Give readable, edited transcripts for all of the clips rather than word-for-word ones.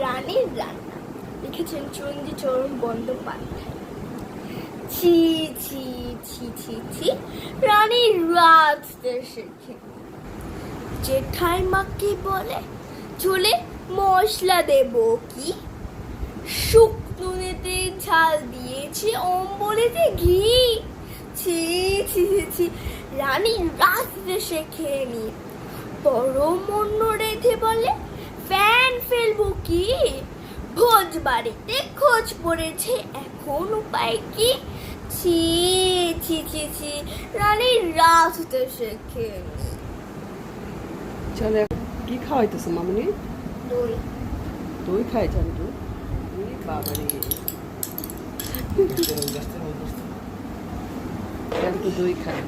রানীর রান্না, লিখেছেন চণ্ডীচরণ বন্দ্যোপাধ্যায়। ছি ছি ছি ছি ছি, রানীর রাঁধতে শেখে। জেঠাই মাকে বলে, চুলে মশলা দেব কি, শুকনোতে ঝাল দিয়েছে, অম্বলেতে ঘি। ছি ছি ছি ছি, রানী রাঁধতে শেখেনি। বড় মন্য রেখে বলে, ফ্যান ফেলবো কি, ভোজ বাড়িতে খোঁজ পড়েছে, এখন উপায় কি। ছি ছি ছি ছি, রানী রাঁধতে শেখেনি। চলে কি খাওয়াইতেছো মামনি? দই। দই খাই জানতো? বাবারে, জানতো দই খায়?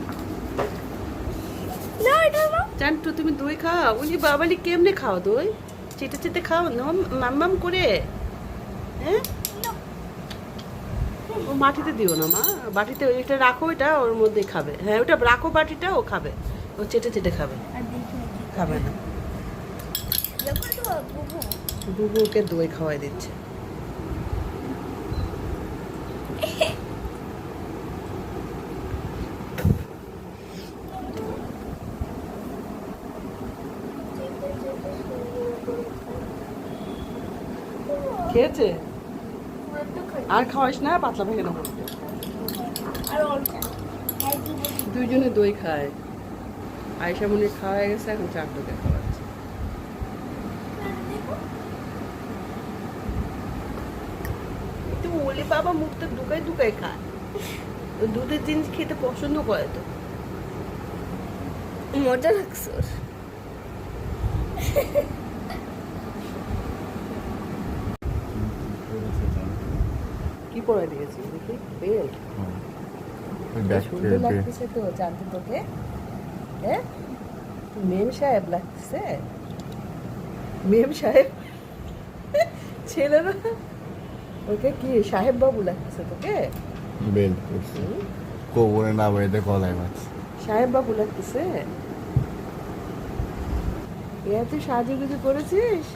না এটা না। জানতো তুমি দই খাও? ওই যে বাবালি কেমনে খাও দই? চেটে চেটে খাও না মাম করে? হ্যাঁ, ও মাটিতে দিও না মা, বাটিতে ওইটা রাখো, এটা ওর মধ্যে খাবে। হ্যাঁ ওটা রাখো, বাটিটা ও খাবে, ও চেটে চেটে খাবে, আর দেখি নাকি খাবে না। যখন তো বুবু বুবুকে দই খাওয়াই দিচ্ছে। খেয়েছে? আর খাওয়াইস না, পাতলা পায়খানা করবে। আর অল্প দুইজনে দই খায়। আয়সা মনে খাওয়া হয়ে গেছে, এখন চারটোকে খাওয়াচ্ছে। তুমি ওলি বাবা মুখটা ঢুকাই ঢুকাই খায়, ও দুধের জিনিস খেতে পছন্দ করে তো। মজা লাগছে ওর। কি পরে দিয়েছি দেখি, বেল্ট। সুন্দর লাগতেছে তো জানতে তোকে। হ্যাঁ, মেম সাহেব লাগতেছে, মেম সাহেব। ছেলেরা ওকে কি সাহেব বাবু লাগতেছে তোকে? বেল্ট করছি, কোবরে না বাইতে কলাই মাছ। সাহেব বাবু লাগতেছে। এত সাজু গুজু করেছিস?